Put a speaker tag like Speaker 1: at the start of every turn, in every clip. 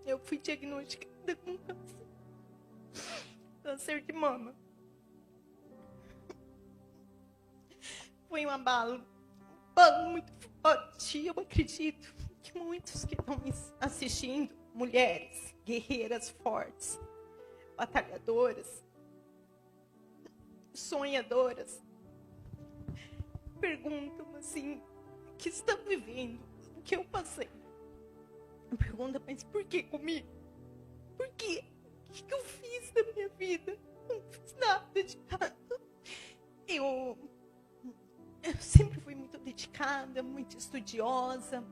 Speaker 1: Eu fui diagnosticada com câncer de mama. Foi um abalo muito forte. Eu acredito que muitos que estão me assistindo, mulheres, guerreiras fortes, batalhadoras, sonhadoras, perguntam assim, o que estão vivendo, o que eu passei. Pergunta, mas por que comigo? Por quê? O que eu fiz na minha vida? Não fiz nada de errado. Eu sempre fui muito dedicada, muito estudiosa,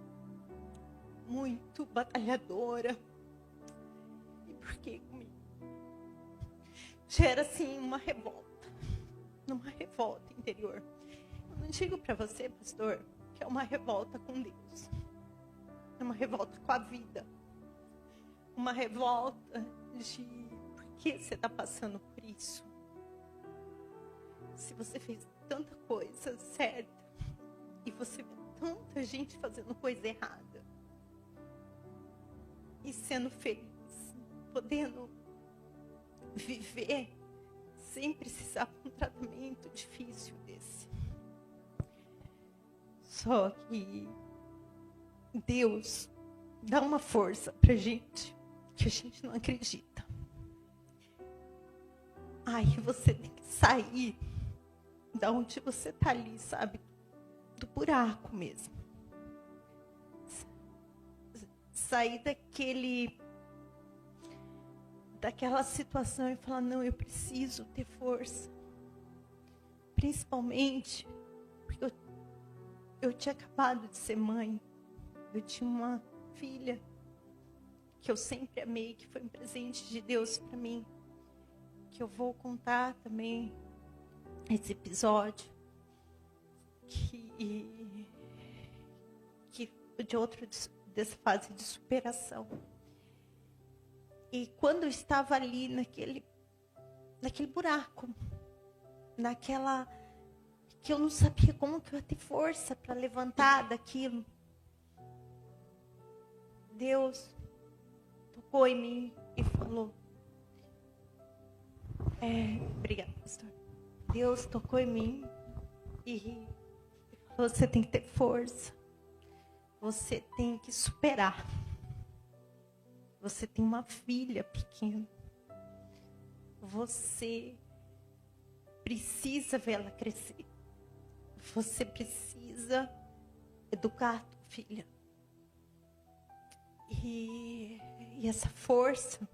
Speaker 1: muito batalhadora. E por que comigo? Gera assim uma revolta interior. Eu não digo para você, pastor, que é uma revolta com Deus. É uma revolta com a vida. Uma revolta de por que você está passando por isso? Se você fez tanta coisa certa e você vê tanta gente fazendo coisa errada e sendo feliz, podendo viver sem precisar de um tratamento difícil desse. Só que Deus dá uma força pra gente que a gente não acredita. Aí você tem que sair da onde você tá ali, sabe? Do buraco mesmo. Sair daquela situação e falar, não, eu preciso ter força. Principalmente porque eu tinha acabado de ser mãe. Eu tinha uma filha que eu sempre amei, que foi um presente de Deus para mim, que eu vou contar também esse episódio, dessa fase de superação. E quando eu estava ali naquele buraco, que eu não sabia como que eu ia ter força para levantar daquilo, Deus tocou em mim e falou, obrigada, pastor. Deus tocou em mim e falou, você tem que ter força. Você tem que superar. Você tem uma filha pequena. Você precisa vê-la crescer. Você precisa educar a tua filha. E essa força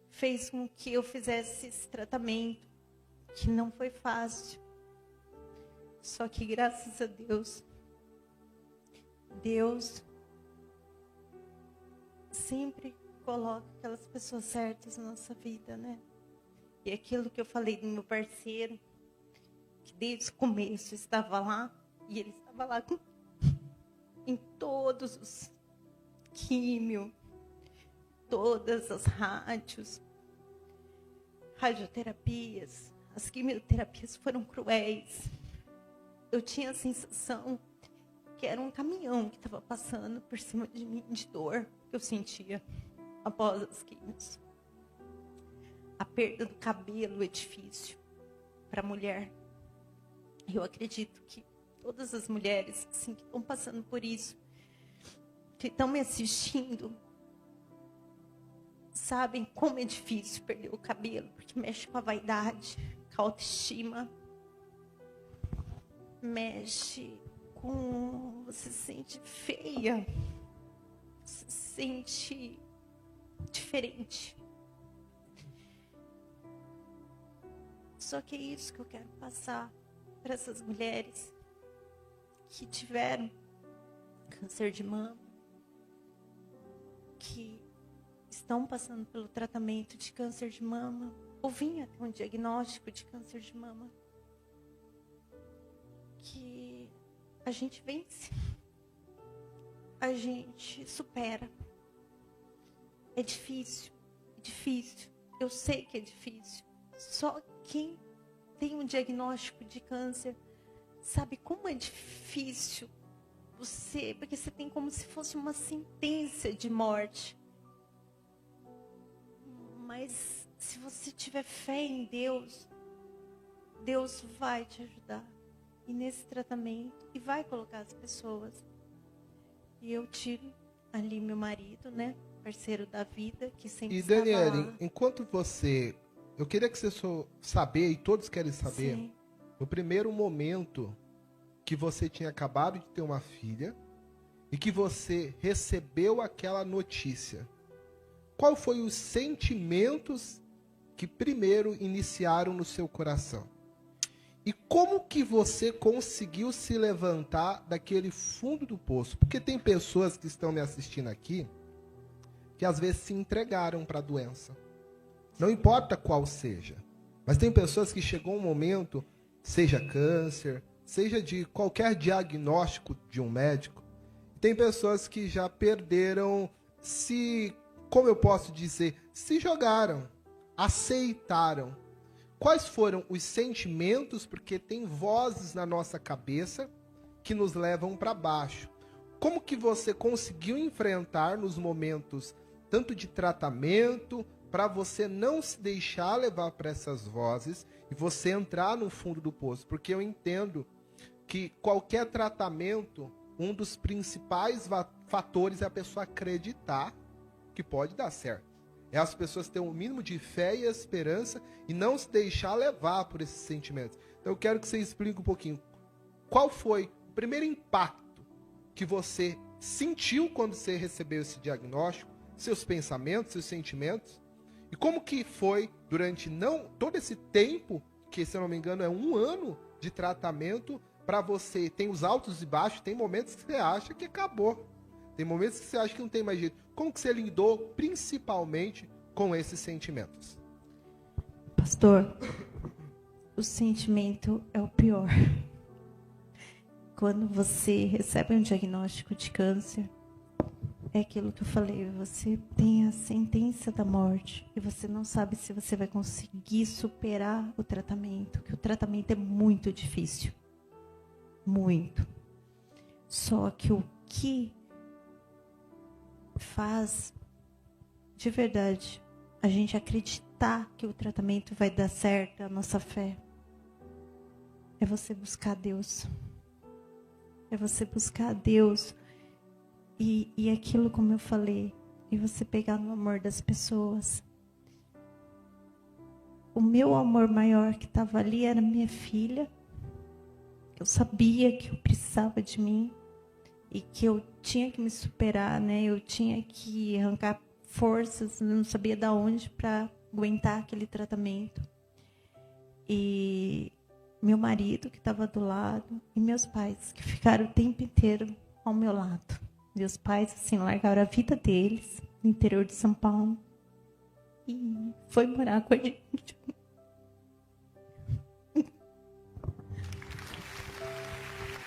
Speaker 1: fez com que eu fizesse esse tratamento, que não foi fácil. Só que graças a Deus, Deus sempre coloca aquelas pessoas certas na nossa vida, né? E aquilo que eu falei do meu parceiro, que desde o começo estava lá, e ele estava lá em todos os químio, todas as radioterapias, as quimioterapias foram cruéis. Eu tinha a sensação que era um caminhão que estava passando por cima de mim, de dor que eu sentia após as quimios. A perda do cabelo é difícil para a mulher. Eu acredito que todas as mulheres assim, que estão passando por isso, que estão me assistindo, sabem como é difícil perder o cabelo, porque mexe com a vaidade, com a autoestima, mexe com... Você se sente feia, você se sente diferente. Só que é isso que eu quero passar para essas mulheres que tiveram câncer de mama, que estão passando pelo tratamento de câncer de mama, ou vinha até um diagnóstico de câncer de mama, que a gente vence, a gente supera. É difícil, eu sei que é difícil. Só quem tem um diagnóstico de câncer sabe como é difícil porque você tem como se fosse uma sentença de morte. Mas se você tiver fé em Deus, Deus vai te ajudar. E nesse tratamento, e vai colocar as pessoas. E eu tive ali meu marido, né? Parceiro da vida, que sempre estava lá. E
Speaker 2: Daniele, enquanto eu queria que você saber, e todos querem saber,
Speaker 1: Sim.
Speaker 2: no primeiro momento que você tinha acabado de ter uma filha e que você recebeu aquela notícia, qual foi os sentimentos que primeiro iniciaram no seu coração? E como que você conseguiu se levantar daquele fundo do poço? Porque tem pessoas que estão me assistindo aqui que às vezes se entregaram para a doença. Não importa qual seja. Mas tem pessoas que chegou um momento, seja câncer, seja de qualquer diagnóstico de um médico, tem pessoas que já perderam, como eu posso dizer, se jogaram, aceitaram. Quais foram os sentimentos? Porque tem vozes na nossa cabeça que nos levam para baixo. Como que você conseguiu enfrentar nos momentos tanto de tratamento, para você não se deixar levar para essas vozes e você entrar no fundo do poço? Porque eu entendo que qualquer tratamento, um dos principais fatores é a pessoa acreditar que pode dar certo. É as pessoas terem um mínimo de fé e esperança e não se deixar levar por esses sentimentos. Então eu quero que você explique um pouquinho. Qual foi o primeiro impacto que você sentiu quando você recebeu esse diagnóstico? Seus pensamentos, seus sentimentos? E como que foi durante todo esse tempo, que se eu não me engano é 1 ano de tratamento, para você? Tem os altos e baixos, tem momentos que você acha que acabou. Tem momentos que você acha que não tem mais jeito. Como que você lidou principalmente com esses sentimentos?
Speaker 1: Pastor, o sentimento é o pior. Quando você recebe um diagnóstico de câncer, é aquilo que eu falei, você tem a sentença da morte e você não sabe se você vai conseguir superar o tratamento, que o tratamento é muito difícil. Muito. Só que o que faz, de verdade, a gente acreditar que o tratamento vai dar certo, a nossa fé, é você buscar Deus. É você buscar Deus. E aquilo, como eu falei, e você pegar no amor das pessoas. O meu amor maior que estava ali era minha filha. Eu sabia que eu precisava de mim e que eu tinha que me superar, né? Eu tinha que arrancar forças, não sabia de onde para aguentar aquele tratamento. E meu marido que estava do lado e meus pais que ficaram o tempo inteiro ao meu lado. Meus pais, assim, largaram a vida deles no interior de São Paulo e foi morar com a gente.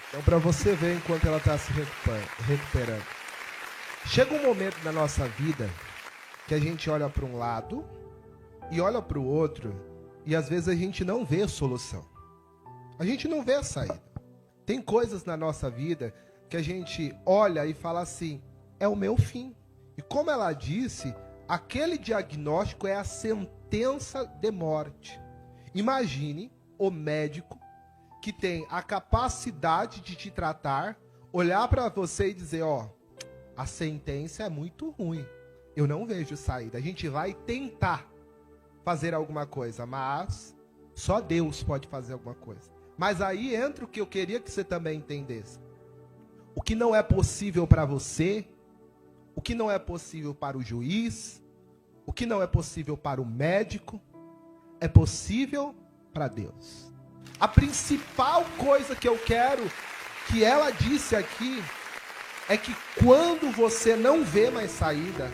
Speaker 2: Então, para você ver enquanto ela está se recuperando. Chega um momento na nossa vida que a gente olha para um lado e olha para o outro e às vezes a gente não vê a solução. A gente não vê a saída. Tem coisas na nossa vida que a gente olha e fala assim, é o meu fim. E como ela disse, aquele diagnóstico é a sentença de morte. Imagine o médico que tem a capacidade de te tratar, olhar para você e dizer, a sentença é muito ruim. Eu não vejo saída. A gente vai tentar fazer alguma coisa, mas só Deus pode fazer alguma coisa. Mas aí entra o que eu queria que você também entendesse. O que não é possível para você, o que não é possível para o juiz, o que não é possível para o médico, é possível para Deus. A principal coisa que eu quero que ela disse aqui é que quando você não vê mais saída,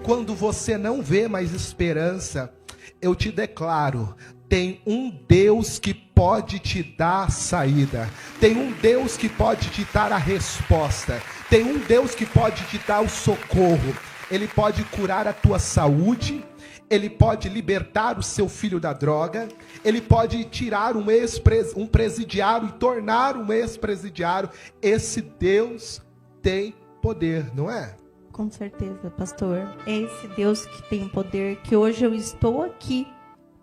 Speaker 2: quando você não vê mais esperança, eu te declaro, tem um Deus que pode te dar saída. Tem um Deus que pode te dar a resposta. Tem um Deus que pode te dar o socorro. Ele pode curar a tua saúde. Ele pode libertar o seu filho da droga. Ele pode tirar um presidiário e tornar um ex-presidiário. Esse Deus tem poder, não é?
Speaker 1: Com certeza, pastor. É esse Deus que tem poder, que hoje eu estou aqui,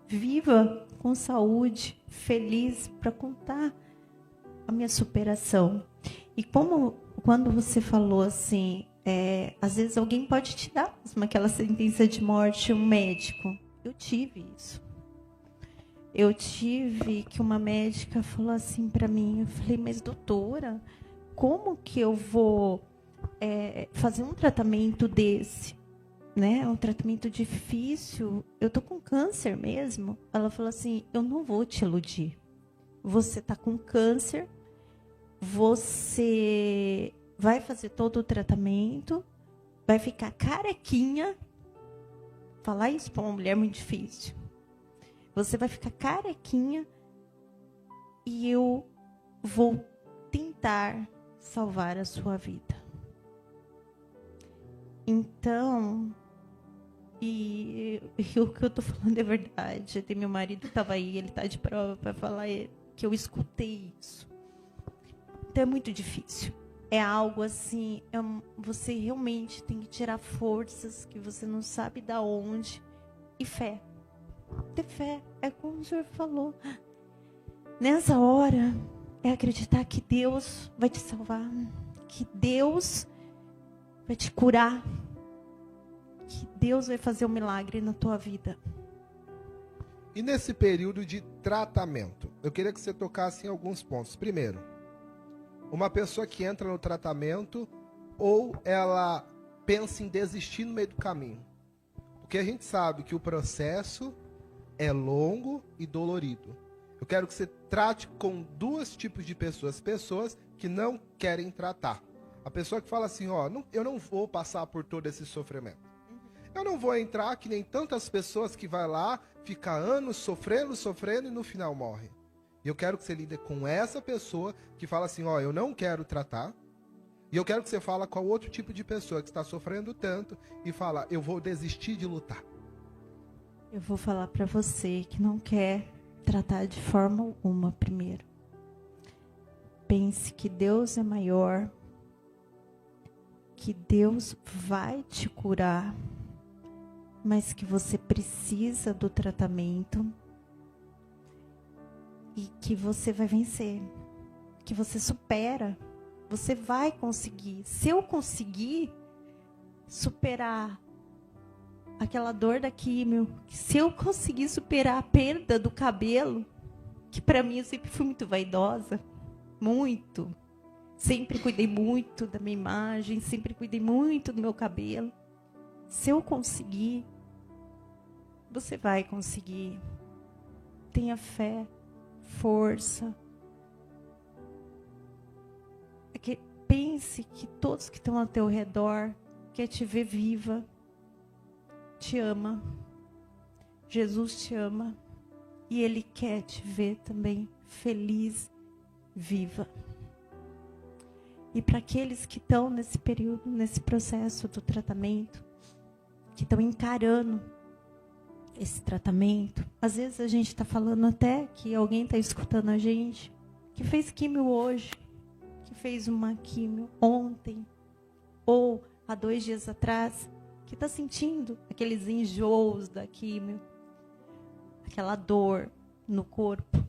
Speaker 1: viva, com saúde, feliz, para contar a minha superação. E quando você falou assim, às vezes alguém pode te dar mesmo aquela sentença de morte, um médico. Eu tive isso. Eu tive que uma médica falou assim para mim, eu falei, mas doutora, como que eu vou fazer um tratamento desse? Né? Um tratamento difícil, eu tô com câncer mesmo. Ela falou assim, eu não vou te iludir. Você tá com câncer, você vai fazer todo o tratamento, vai ficar carequinha. Falar isso para uma mulher é muito difícil. Você vai ficar carequinha e eu vou tentar salvar a sua vida. Então, e o que eu estou falando é verdade. Até meu marido estava aí, ele está de prova para falar que eu escutei isso. Então é muito difícil. É algo assim, você realmente tem que tirar forças que você não sabe de onde. E fé. Ter fé, é como o senhor falou. Nessa hora, é acreditar que Deus vai te salvar. Que Deus vai te curar. Que Deus vai fazer um milagre na tua vida.
Speaker 2: E nesse período de tratamento, eu queria que você tocasse em alguns pontos. Primeiro, uma pessoa que entra no tratamento ou ela pensa em desistir no meio do caminho. Porque a gente sabe que o processo é longo e dolorido. Eu quero que você trate com dois tipos de pessoas. Pessoas que não querem tratar. A pessoa que fala assim, eu não vou passar por todo esse sofrimento. Eu não vou entrar que nem tantas pessoas que vai lá, fica anos sofrendo e no final morre. E eu quero que você lide com essa pessoa que fala assim, eu não quero tratar. E eu quero que você fale com outro tipo de pessoa que está sofrendo tanto e fala, eu vou desistir de lutar.
Speaker 1: Eu vou falar para você que não quer tratar de forma alguma primeiro. Pense que Deus é maior, que Deus vai te curar, mas que você precisa do tratamento e que você vai vencer, que você supera, você vai conseguir. Se eu conseguir superar aquela dor da químio, se eu conseguir superar a perda do cabelo, que para mim eu sempre fui muito vaidosa, muito, sempre cuidei muito da minha imagem, sempre cuidei muito do meu cabelo. Se eu conseguir, você vai conseguir. Tenha fé, força. Pense que todos que estão ao teu redor querem te ver viva, te ama. Jesus te ama e Ele quer te ver também feliz, viva. E para aqueles que estão nesse período, nesse processo do tratamento, que estão encarando esse tratamento, às vezes a gente está falando até que alguém está escutando a gente, que fez químio hoje, que fez uma químio ontem, ou há 2 dias atrás, que está sentindo aqueles enjoos da químio, aquela dor no corpo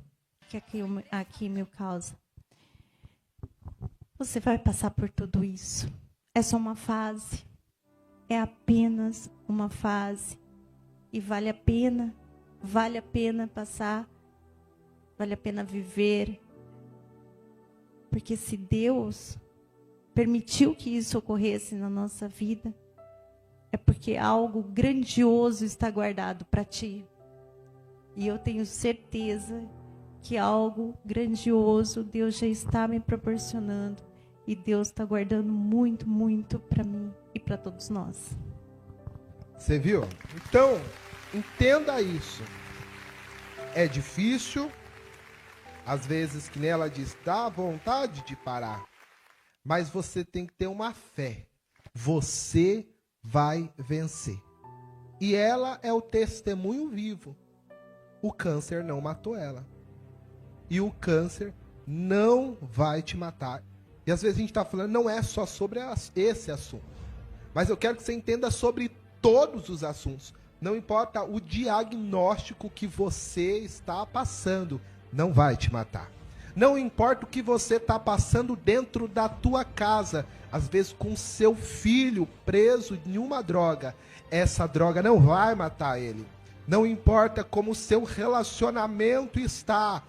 Speaker 1: que a químio causa. Você vai passar por tudo isso. É só uma fase. É apenas uma fase. E vale a pena passar, vale a pena viver. Porque se Deus permitiu que isso ocorresse na nossa vida, é porque algo grandioso está guardado para ti. E eu tenho certeza que algo grandioso Deus já está me proporcionando. E Deus está guardando muito, muito para mim e para todos nós.
Speaker 2: Você viu? Então, entenda isso. É difícil. Às vezes, que nem ela diz, dá vontade de parar. Mas você tem que ter uma fé. Você vai vencer. E ela é o testemunho vivo. O câncer não matou ela. E o câncer não vai te matar. E às vezes a gente está falando, não é só sobre esse assunto. Mas eu quero que você entenda sobre todos os assuntos. Não importa o diagnóstico que você está passando, não vai te matar. Não importa o que você está passando dentro da tua casa, às vezes com seu filho preso em uma droga, essa droga não vai matar ele. Não importa como o seu relacionamento está,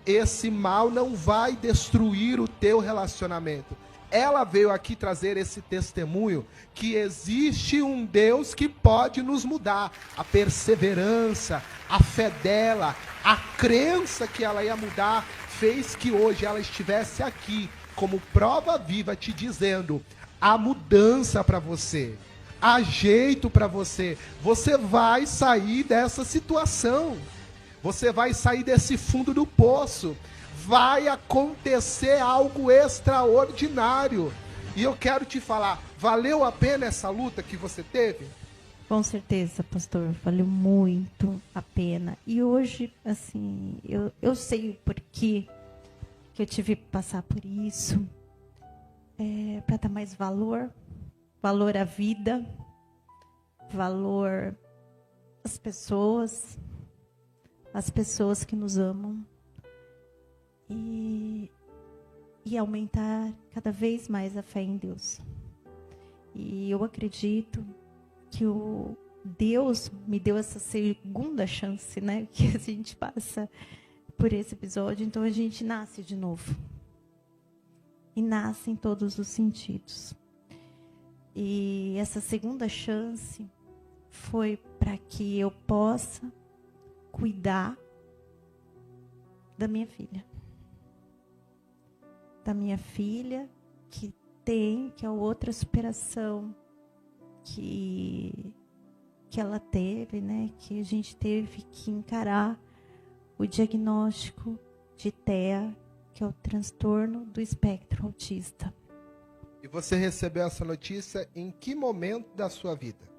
Speaker 2: esse mal não vai destruir o teu relacionamento. Ela veio aqui trazer esse testemunho que existe um Deus que pode nos mudar. A perseverança, a fé dela, a crença que ela ia mudar, fez que hoje ela estivesse aqui como prova viva te dizendo: há mudança para você, há jeito para você. Você vai sair dessa situação. Você vai sair desse fundo do poço. Vai acontecer algo extraordinário. E eu quero te falar, valeu a pena essa luta que você teve?
Speaker 1: Com certeza, pastor, valeu muito a pena. E hoje, assim, eu sei o porquê que eu tive que passar por isso. Para dar mais valor à vida, valor às pessoas que nos amam. E aumentar cada vez mais a fé em Deus. E eu acredito que Deus me deu essa segunda chance, né? Que a gente passa por esse episódio, então a gente nasce de novo. E nasce em todos os sentidos. E essa segunda chance foi para que eu possa cuidar da minha filha. Da minha filha, que é outra superação que ela teve, né? Que a gente teve que encarar o diagnóstico de TEA, que é o transtorno do espectro autista.
Speaker 2: E você recebeu essa notícia em que momento da sua vida?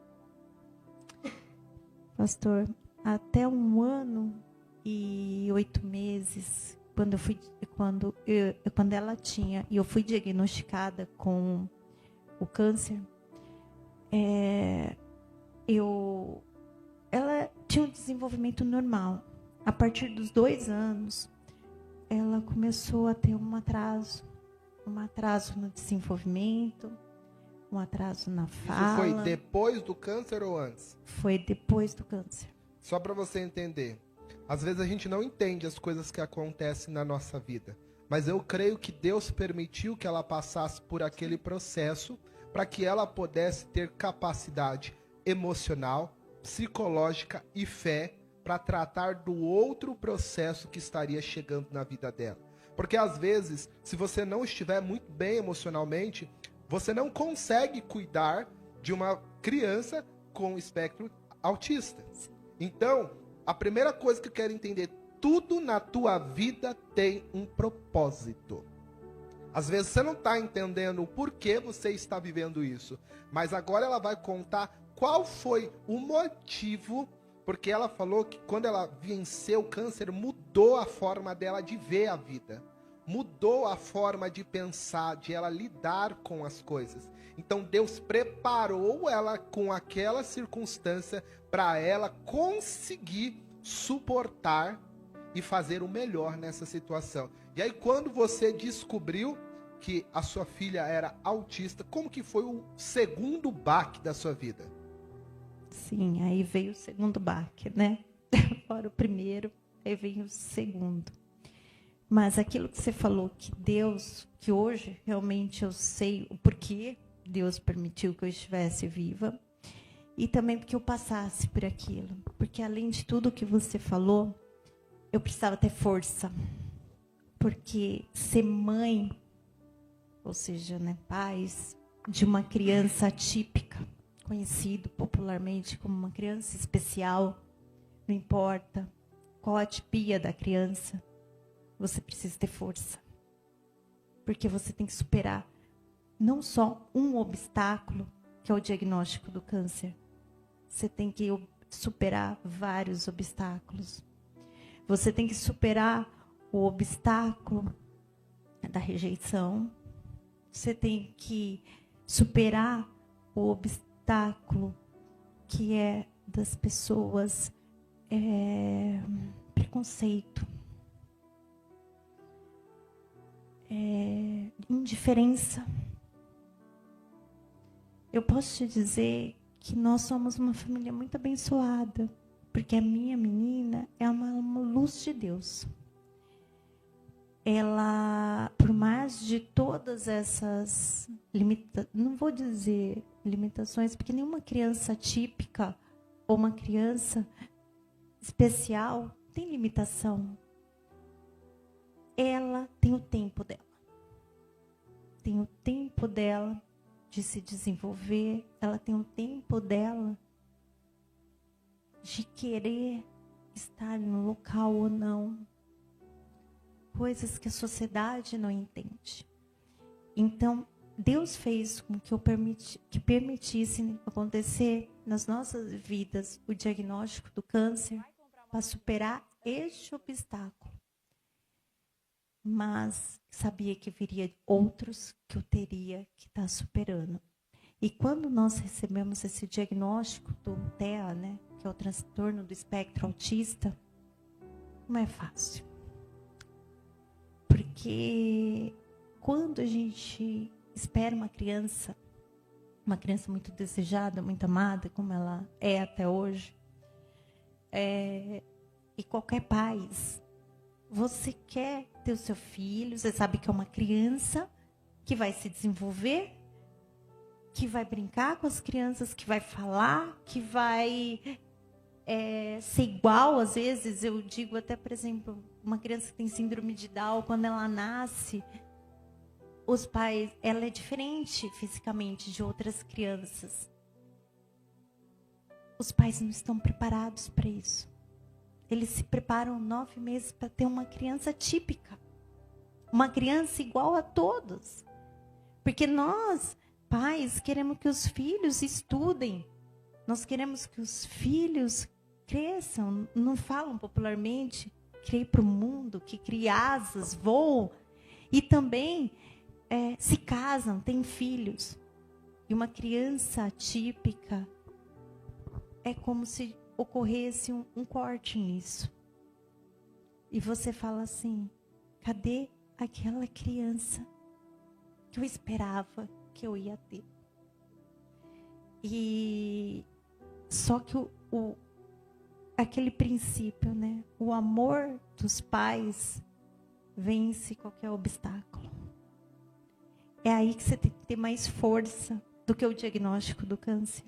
Speaker 1: Pastor, até 1 ano e 8 meses, quando ela tinha, e eu fui diagnosticada com o câncer, ela tinha um desenvolvimento normal. A partir dos 2 anos, ela começou a ter um atraso no desenvolvimento, um atraso na fala.
Speaker 2: Isso foi depois do câncer ou antes?
Speaker 1: Foi depois do câncer.
Speaker 2: Só para você entender. Às vezes a gente não entende as coisas que acontecem na nossa vida. Mas eu creio que Deus permitiu que ela passasse por aquele processo para que ela pudesse ter capacidade emocional, psicológica e fé para tratar do outro processo que estaria chegando na vida dela. Porque às vezes, se você não estiver muito bem emocionalmente, você não consegue cuidar de uma criança com espectro autista. Então, a primeira coisa que eu quero entender, tudo na tua vida tem um propósito. Às vezes você não está entendendo o porquê você está vivendo isso, mas agora ela vai contar qual foi o motivo, porque ela falou que quando ela venceu o câncer, mudou a forma dela de ver a vida, mudou a forma de pensar, de ela lidar com as coisas. Então Deus preparou ela com aquela circunstância para ela conseguir suportar e fazer o melhor nessa situação. E aí quando você descobriu que a sua filha era autista, como que foi o segundo baque da sua vida?
Speaker 1: Sim, aí veio o segundo baque, né? Fora o primeiro, aí veio o segundo. Mas aquilo que você falou, que Deus, que hoje realmente eu sei o porquê Deus permitiu que eu estivesse viva, e também porque eu passasse por aquilo. Porque além de tudo que você falou, eu precisava ter força. Porque ser mãe, ou seja, né, pais de uma criança atípica, conhecido popularmente como uma criança especial, não importa qual a atipia da criança, você precisa ter força. Porque você tem que superar não só um obstáculo, que é o diagnóstico do câncer, você tem que superar vários obstáculos. Você tem que superar o obstáculo da rejeição. Você tem que superar o obstáculo que é das pessoas, preconceito, indiferença. Eu posso te dizer que nós somos uma família muito abençoada, porque a minha menina é uma luz de Deus. Ela, por mais de todas essas não vou dizer limitações, porque nenhuma criança típica ou uma criança especial tem limitação. Ela tem o tempo dela. Tem o tempo dela de se desenvolver, ela tem o tempo dela de querer estar no local ou não. Coisas que a sociedade não entende. Então, Deus fez com que permitisse acontecer nas nossas vidas o diagnóstico do câncer para superar este obstáculo. Mas sabia que viria outros que eu teria que estar superando. E quando nós recebemos esse diagnóstico do TEA, né, que é o transtorno do espectro autista, não é fácil. Porque quando a gente espera uma criança muito desejada, muito amada, como ela é até hoje, e qualquer pai, você quer ter o seu filho, você sabe que é uma criança que vai se desenvolver, que vai brincar com as crianças, que vai falar, que vai ser igual, às vezes, eu digo até, por exemplo, uma criança que tem síndrome de Down, quando ela nasce, os pais, ela é diferente fisicamente de outras crianças. Os pais não estão preparados para isso. Eles se preparam 9 meses para ter uma criança típica. Uma criança igual a todos. Porque nós, pais, queremos que os filhos estudem. Nós queremos que os filhos cresçam. Não falam popularmente, criei para o mundo, que cria asas, voam. E também se casam, têm filhos. E uma criança atípica é como se ocorresse um corte nisso. E você fala assim, cadê aquela criança que eu esperava que eu ia ter? E só que aquele princípio, né? O amor dos pais vence qualquer obstáculo. É aí que você tem que ter mais força do que o diagnóstico do câncer.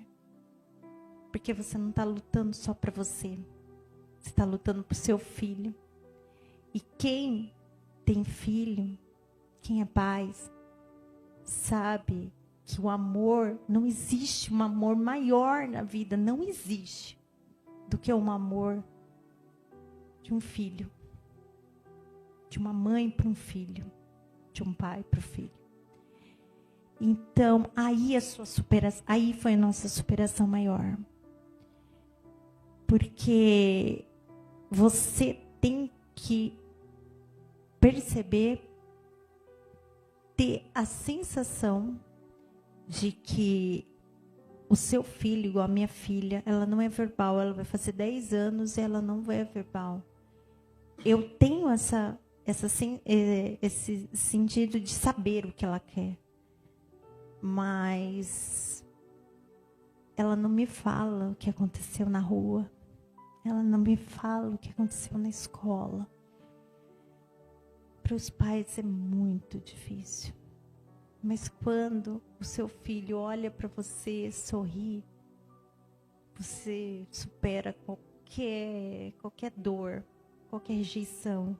Speaker 1: Porque você não está lutando só para você. Você está lutando para o seu filho. E quem tem filho, quem é pai, sabe que o amor, não existe um amor maior na vida, não existe, do que um amor de um filho. De uma mãe para um filho. De um pai para o filho. Então, aí foi a nossa superação maior. Porque você tem que perceber, ter a sensação de que o seu filho, igual a minha filha, ela não é verbal, ela vai fazer 10 anos e ela não é verbal. Eu tenho esse sentido de saber o que ela quer. Mas ela não me fala o que aconteceu na rua. Ela não me fala o que aconteceu na escola. Para os pais é muito difícil. Mas quando o seu filho olha para você, sorri, você supera qualquer dor, qualquer rejeição,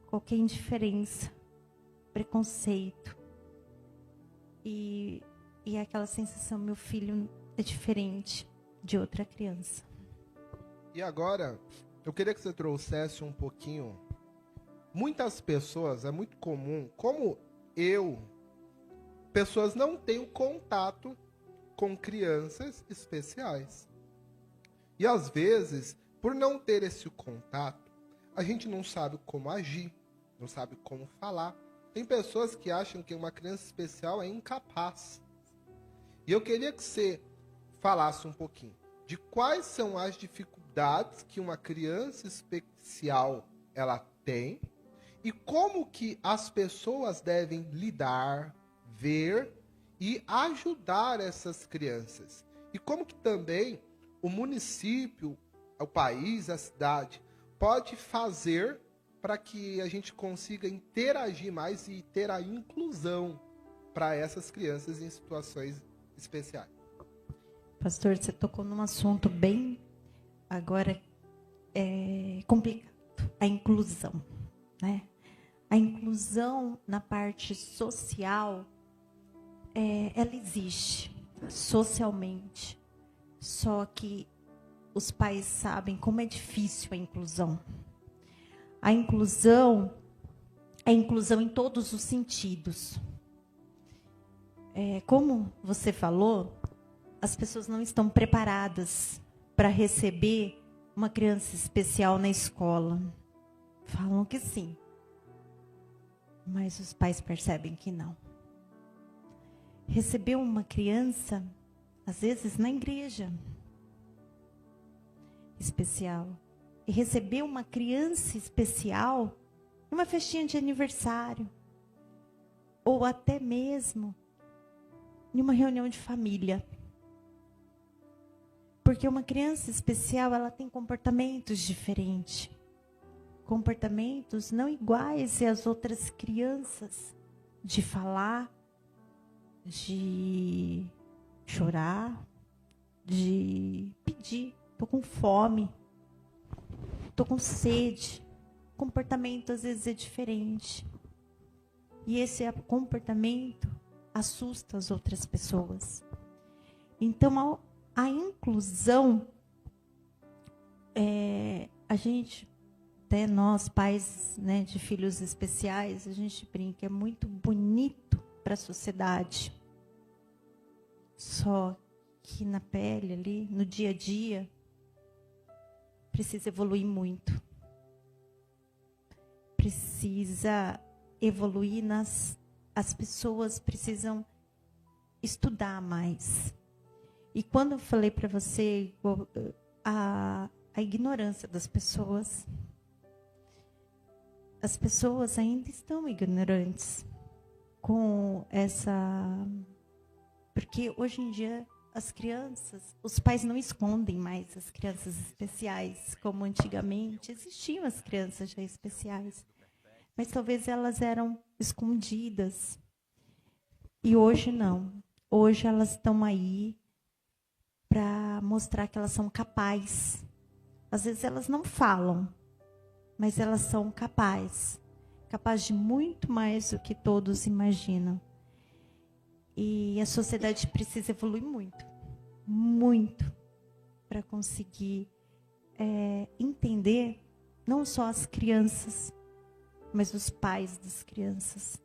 Speaker 1: qualquer indiferença, preconceito. E aquela sensação, meu filho é diferente de outra criança.
Speaker 2: E agora, eu queria que você trouxesse um pouquinho. Muitas pessoas, é muito comum, como pessoas não têm o contato com crianças especiais. E às vezes, por não ter esse contato, a gente não sabe como agir, não sabe como falar. Tem pessoas que acham que uma criança especial é incapaz. E eu queria que você falasse um pouquinho de quais são as dificuldades que uma criança especial ela tem e como que as pessoas devem lidar, ver e ajudar essas crianças. E como que também o município, o país, a cidade pode fazer para que a gente consiga interagir mais e ter a inclusão para essas crianças em situações especiais.
Speaker 1: Pastor, você tocou num assunto bem, agora, complicado. A inclusão, né? A inclusão na parte social, ela existe socialmente. Só que os pais sabem como é difícil a inclusão. A inclusão é inclusão em todos os sentidos. Como você falou, as pessoas não estão preparadas para receber uma criança especial na escola. Falam que sim, mas os pais percebem que não. Receber uma criança, às vezes, na igreja especial. E receber uma criança especial numa festinha de aniversário. Ou até mesmo em uma reunião de família. Porque uma criança especial, ela tem comportamentos diferentes. Comportamentos não iguais às outras crianças. De falar, de chorar, de pedir. Estou com fome, estou com sede. O comportamento às vezes é diferente. E esse comportamento assusta as outras pessoas. Então, a inclusão, a gente, até nós, pais, né, de filhos especiais, a gente brinca, é muito bonito para a sociedade. Só que na pele ali, no dia a dia, precisa evoluir muito. Precisa evoluir as pessoas precisam estudar mais. E quando eu falei para você a ignorância das pessoas, as pessoas ainda estão ignorantes com essa... Porque hoje em dia as crianças, os pais não escondem mais as crianças especiais, como antigamente existiam as crianças já especiais. Mas talvez elas eram escondidas. E hoje não. Hoje elas estão aí para mostrar que elas são capazes. Às vezes elas não falam, mas elas são capazes. Capazes de muito mais do que todos imaginam. E a sociedade precisa evoluir muito. Muito. Para conseguir entender não só as crianças, mas os pais das crianças.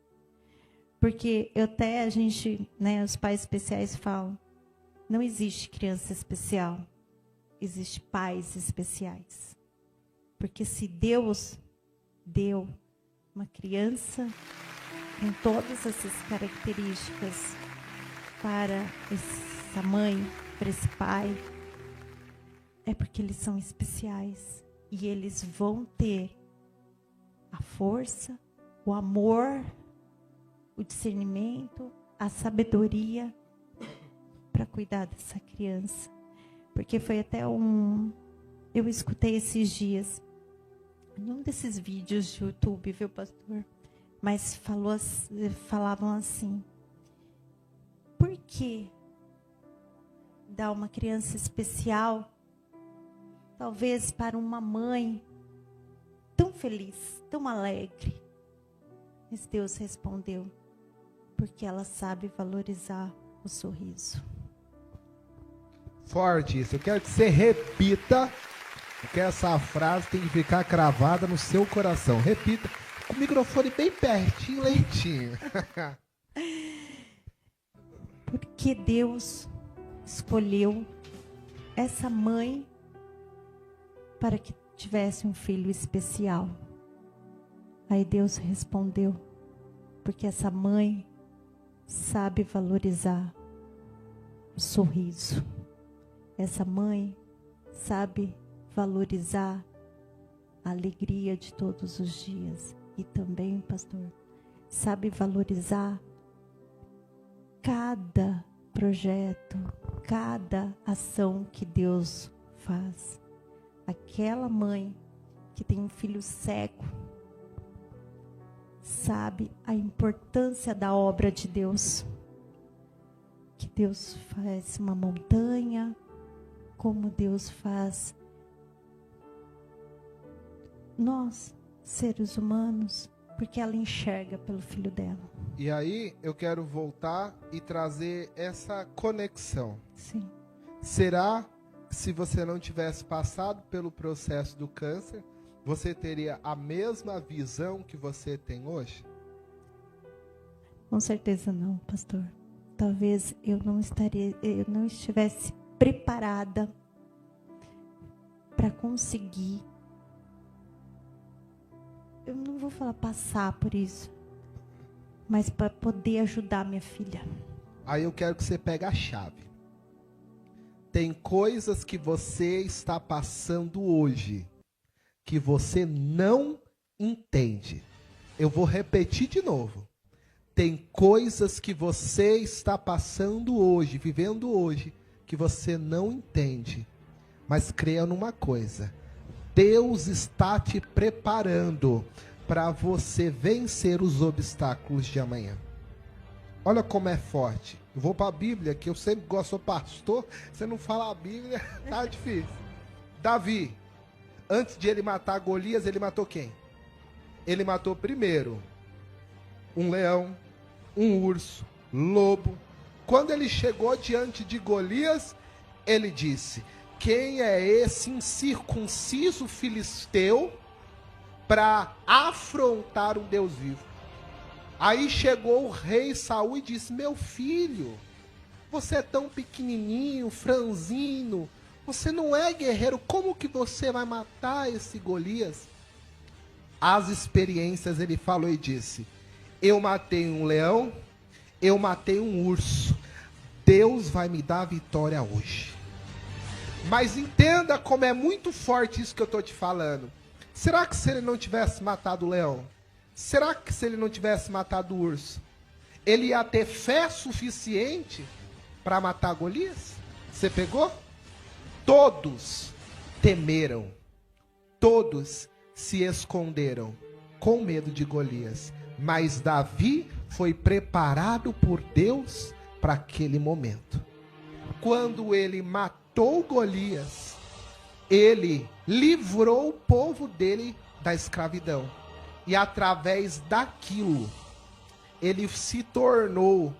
Speaker 1: Porque a gente, né, os pais especiais falam, não existe criança especial, existe pais especiais. Porque se Deus deu uma criança com todas essas características para essa mãe, para esse pai, é porque eles são especiais. E eles vão ter a força, o amor, o discernimento, a sabedoria para cuidar dessa criança. Porque foi até eu escutei esses dias, em um desses vídeos de YouTube, viu, pastor? Mas falavam assim, por que dar uma criança especial, talvez para uma mãe tão feliz, tão alegre? Mas Deus respondeu, porque ela sabe valorizar o sorriso.
Speaker 2: Forte isso. Eu quero que você repita, porque essa frase tem que ficar cravada no seu coração. Repita, com o microfone bem pertinho, lentinho.
Speaker 1: Porque Deus escolheu essa mãe para que tivesse um filho especial. Aí Deus respondeu, porque essa mãe sabe valorizar o sorriso. Essa mãe sabe valorizar a alegria de todos os dias. E também, pastor, sabe valorizar cada projeto, cada ação que Deus faz. Aquela mãe que tem um filho cego sabe a importância da obra de Deus. Que Deus faz uma montanha, como Deus faz nós, seres humanos, porque ela enxerga pelo filho dela.
Speaker 2: E aí eu quero voltar e trazer essa conexão.
Speaker 1: Sim.
Speaker 2: Será que se você não tivesse passado pelo processo do câncer, você teria a mesma visão que você tem hoje?
Speaker 1: Com certeza não, pastor. Talvez eu não estivesse preparada para conseguir. Eu não vou falar passar por isso, mas para poder ajudar minha filha.
Speaker 2: Aí eu quero que você pegue a chave. Tem coisas que você está passando hoje que você não entende. Eu vou repetir de novo. Tem coisas que você está passando hoje, vivendo hoje, que você não entende. Mas creia numa coisa. Deus está te preparando para você vencer os obstáculos de amanhã. Olha como é forte. Eu vou para a Bíblia, que eu sempre gosto, sou pastor. Você não fala a Bíblia, tá difícil. Davi, antes de ele matar Golias, ele matou quem? Ele matou primeiro um leão, um urso, lobo. Quando ele chegou diante de Golias, ele disse: quem é esse incircunciso filisteu para afrontar um Deus vivo? Aí chegou o rei Saul e disse: meu filho, você é tão pequenininho, franzino, você não é guerreiro, como que você vai matar esse Golias? As experiências, ele falou e disse: eu matei um leão, eu matei um urso, Deus vai me dar a vitória hoje. Mas entenda como é muito forte isso que eu estou te falando. Será que se ele não tivesse matado o leão? Será que se ele não tivesse matado o urso, ele ia ter fé suficiente para matar Golias? Você pegou? Todos temeram. Todos se esconderam com medo de Golias. Mas Davi foi preparado por Deus para aquele momento. Quando ele matou Golias, ele livrou o povo dele da escravidão. E através daquilo, ele se tornou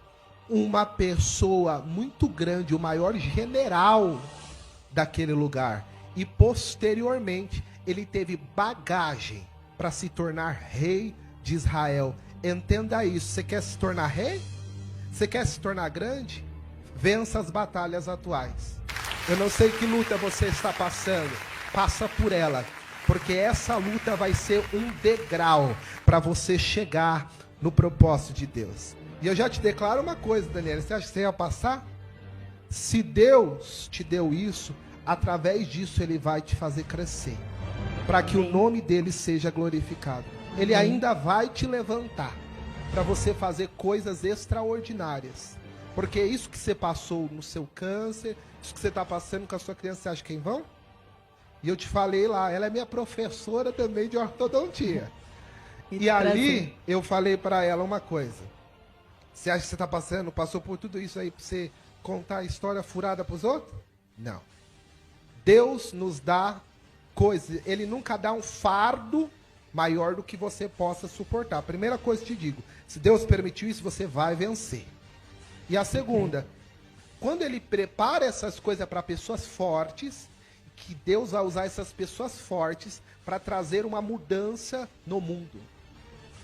Speaker 2: uma pessoa muito grande, o maior general daquele lugar. E posteriormente, ele teve bagagem para se tornar rei de Israel. Entenda isso. Você quer se tornar rei? Você quer se tornar grande? Vença as batalhas atuais. Eu não sei que luta você está passando. Passa por ela. Porque essa luta vai ser um degrau para você chegar no propósito de Deus. E eu já te declaro uma coisa, Daniela. Você acha que você ia passar? Se Deus te deu isso, através disso Ele vai te fazer crescer. Para que o nome dEle seja glorificado. Ele ainda vai te levantar para você fazer coisas extraordinárias. Porque isso que você passou no seu câncer, isso que você está passando com a sua criança, você acha que é em vão? E eu te falei lá, ela é minha professora também de ortodontia. E ali eu falei para ela uma coisa. Você acha que você está passou por tudo isso aí para você contar a história furada para os outros? Não. Deus nos dá coisas, Ele nunca dá um fardo maior do que você possa suportar. A primeira coisa que te digo, se Deus permitiu isso, você vai vencer. E a segunda, quando Ele prepara essas coisas para pessoas fortes, que Deus vai usar essas pessoas fortes para trazer uma mudança no mundo.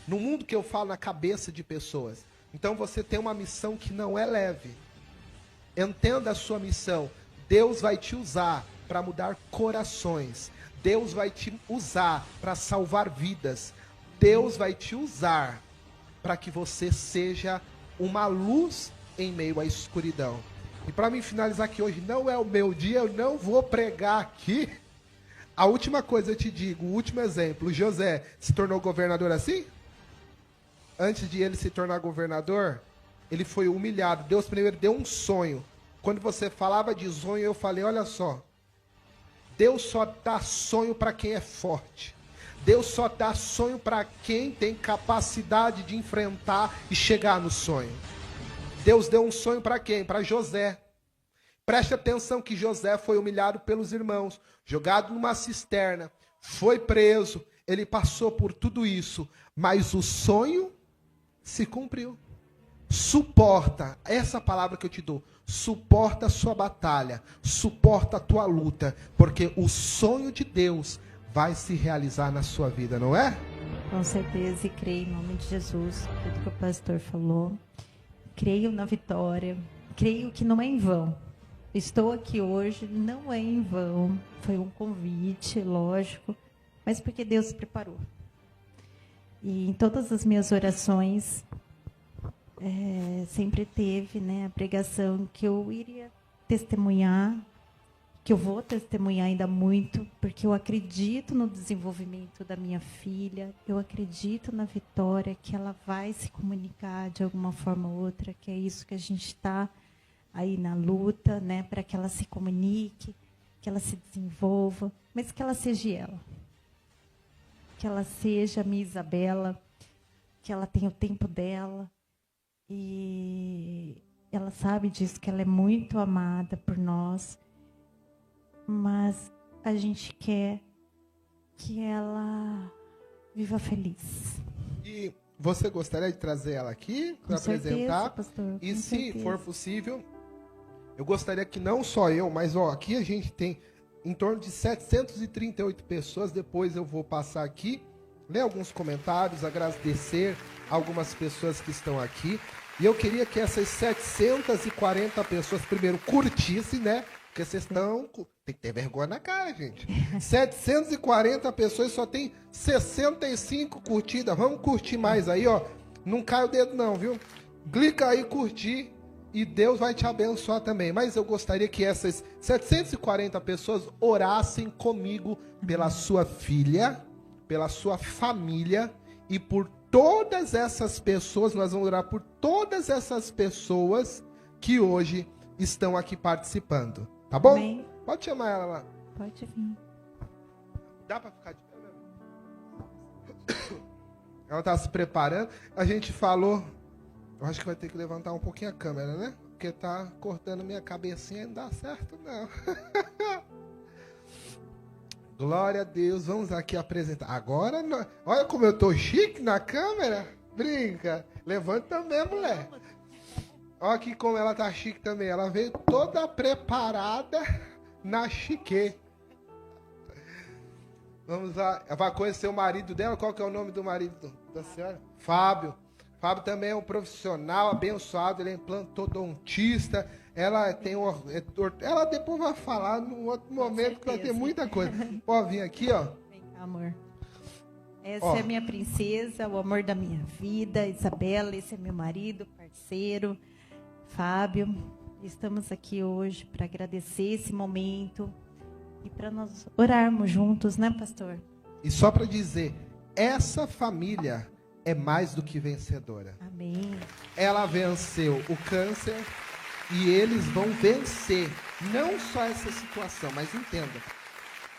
Speaker 2: No mundo que eu falo, na cabeça de pessoas. Então você tem uma missão que não é leve. Entenda a sua missão. Deus vai te usar para mudar corações. Deus vai te usar para salvar vidas. Deus vai te usar para que você seja uma luz em meio à escuridão. E para mim finalizar aqui hoje, não é o meu dia, eu não vou pregar aqui. A última coisa eu te digo, o último exemplo, José se tornou governador assim? Antes de ele se tornar governador, ele foi humilhado. Deus primeiro deu um sonho. Quando você falava de sonho, eu falei, olha só, Deus só dá sonho para quem é forte. Deus só dá sonho para quem tem capacidade de enfrentar e chegar no sonho. Deus deu um sonho para quem? Para José. Preste atenção que José foi humilhado pelos irmãos, jogado numa cisterna, foi preso, ele passou por tudo isso, mas o sonho se cumpriu. Suporta, essa palavra que eu te dou, suporta a sua batalha, suporta a tua luta, porque o sonho de Deus vai se realizar na sua vida, não é?
Speaker 1: Com certeza, e creio em nome de Jesus, tudo que o pastor falou. Creio na vitória, creio que não é em vão. Estou aqui hoje, não é em vão. Foi um convite, lógico, mas porque Deus preparou. E em todas as minhas orações, sempre teve, né, a pregação que eu iria testemunhar, que eu vou testemunhar ainda muito, porque eu acredito no desenvolvimento da minha filha, eu acredito na vitória, que ela vai se comunicar de alguma forma ou outra, que é isso que a gente está aí na luta, né, para que ela se comunique, que ela se desenvolva, mas que ela seja ela. Que ela seja a minha Isabela, que ela tenha o tempo dela, e ela sabe disso, que ela é muito amada por nós, mas a gente quer que ela viva feliz.
Speaker 2: E você gostaria de trazer ela aqui para apresentar?
Speaker 1: Pastor,
Speaker 2: e
Speaker 1: com
Speaker 2: se
Speaker 1: certeza.
Speaker 2: for possível, eu gostaria que não só eu, mas aqui a gente tem em torno de 738 pessoas. Depois eu vou passar aqui, ler alguns comentários, agradecer algumas pessoas que estão aqui. E eu queria que essas 740 pessoas primeiro curtissem, né? Porque vocês estão... Tem que ter vergonha na cara, gente. 740 pessoas, só tem 65 curtidas. Vamos curtir mais aí, ó. Não cai o dedo não, viu? Clica aí, curtir, e Deus vai te abençoar também. Mas eu gostaria que essas 740 pessoas orassem comigo pela sua filha, pela sua família e por todas essas pessoas. Nós vamos orar por todas essas pessoas que hoje estão aqui participando. Tá bom?
Speaker 1: Amém.
Speaker 2: Pode chamar ela lá.
Speaker 1: Pode vir.
Speaker 2: Dá pra ficar de pé mesmo? Ela tá se preparando. A gente falou... Eu acho que vai ter que levantar um pouquinho a câmera, né? Porque tá cortando minha cabecinha e não dá certo, não. Glória a Deus. Vamos aqui apresentar. Agora, olha como eu tô chique na câmera. Brinca. Levanta também, mulher. Olha aqui como ela tá chique também. Ela veio toda preparada na chique. Vamos lá. Ela vai conhecer o marido dela. Qual que é o nome do marido da senhora? Fábio. Fábio também é um profissional abençoado. Ele é implantodontista. Ela tem ela depois vai falar num outro momento que vai ter muita coisa. Pode vir aqui, ó.
Speaker 1: Vem cá, amor. Essa é a minha princesa, o amor da minha vida, Isabela. Esse é meu marido, parceiro, Fábio. Estamos aqui hoje para agradecer esse momento e para nós orarmos juntos, né, pastor?
Speaker 2: E só para dizer, essa família é mais do que vencedora.
Speaker 1: Amém.
Speaker 2: Ela venceu o câncer e eles vão vencer não só essa situação, mas entenda,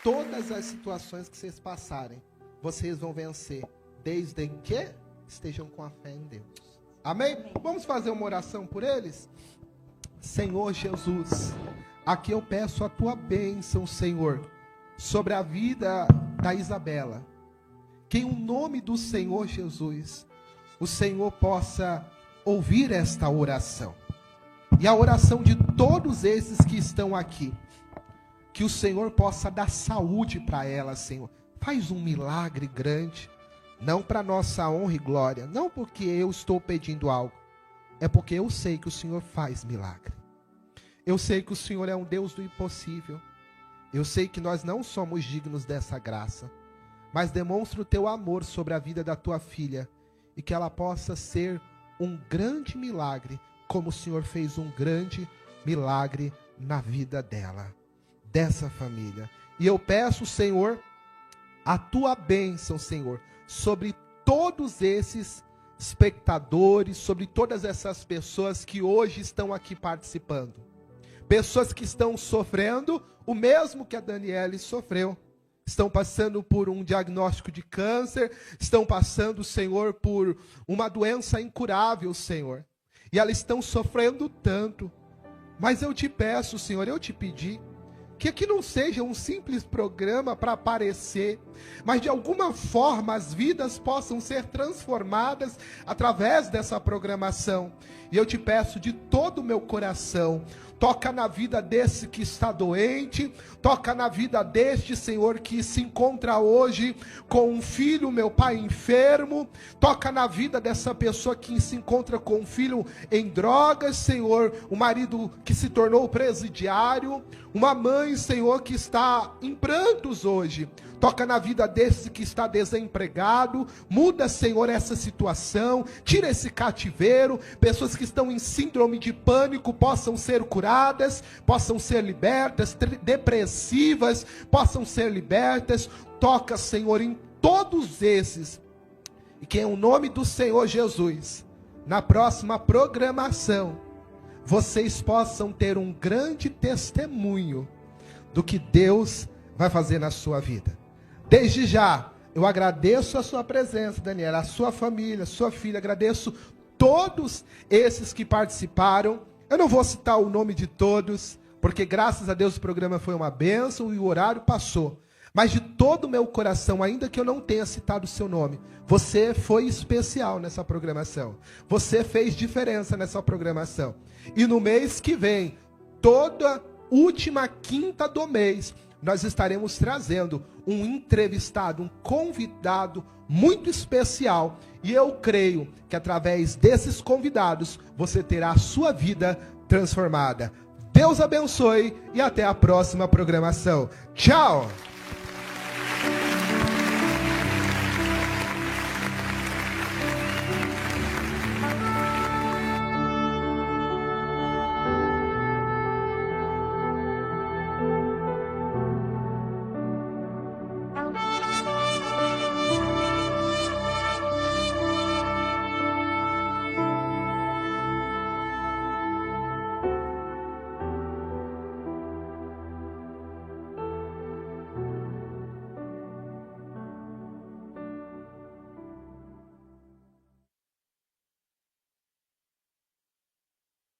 Speaker 2: todas as situações que vocês passarem, vocês vão vencer, desde que estejam com a fé em Deus. Amém? Amém. Vamos fazer uma oração por eles? Senhor Jesus, aqui eu peço a tua bênção, Senhor, sobre a vida da Isabela. Que em o nome do Senhor Jesus, o Senhor possa ouvir esta oração. E a oração de todos esses que estão aqui. Que o Senhor possa dar saúde para ela, Senhor. Faz um milagre grande. Não para nossa honra e glória. Não porque eu estou pedindo algo. É porque eu sei que o Senhor faz milagre. Eu sei que o Senhor é um Deus do impossível. Eu sei que nós não somos dignos dessa graça, mas demonstra o teu amor sobre a vida da tua filha e que ela possa ser um grande milagre, como o Senhor fez um grande milagre na vida dela, dessa família. E eu peço, Senhor, a tua bênção, Senhor, sobre todos esses espectadores, sobre todas essas pessoas que hoje estão aqui participando. Pessoas que estão sofrendo o mesmo que a Daniele sofreu. Estão passando por um diagnóstico de câncer, estão passando, Senhor, por uma doença incurável, Senhor. E elas estão sofrendo tanto. Mas eu te peço, Senhor, eu te pedi, que aqui não seja um simples programa para aparecer, mas de alguma forma as vidas possam ser transformadas através dessa programação. E eu te peço de todo o meu coração, toca na vida desse que está doente, toca na vida deste, Senhor, que se encontra hoje com um filho, meu Pai, enfermo, toca na vida dessa pessoa que se encontra com um filho em drogas, Senhor, o marido que se tornou presidiário, uma mãe, Senhor, que está em prantos hoje. Toca na vida desse que está desempregado, muda, Senhor, essa situação, tira esse cativeiro, pessoas que estão em síndrome de pânico possam ser curadas, possam ser libertas, depressivas possam ser libertas. Toca, Senhor, em todos esses, e que em o nome do Senhor Jesus, na próxima programação, vocês possam ter um grande testemunho do que Deus vai fazer na sua vida. Desde já, eu agradeço a sua presença, Daniela, a sua família, a sua filha, agradeço todos esses que participaram. Eu não vou citar o nome de todos, porque graças a Deus o programa foi uma bênção e o horário passou. Mas de todo o meu coração, ainda que eu não tenha citado o seu nome, você foi especial nessa programação. Você fez diferença nessa programação. E no mês que vem, toda última quinta do mês, nós estaremos trazendo um entrevistado, um convidado muito especial. E eu creio que através desses convidados, você terá a sua vida transformada. Deus abençoe e até a próxima programação. Tchau!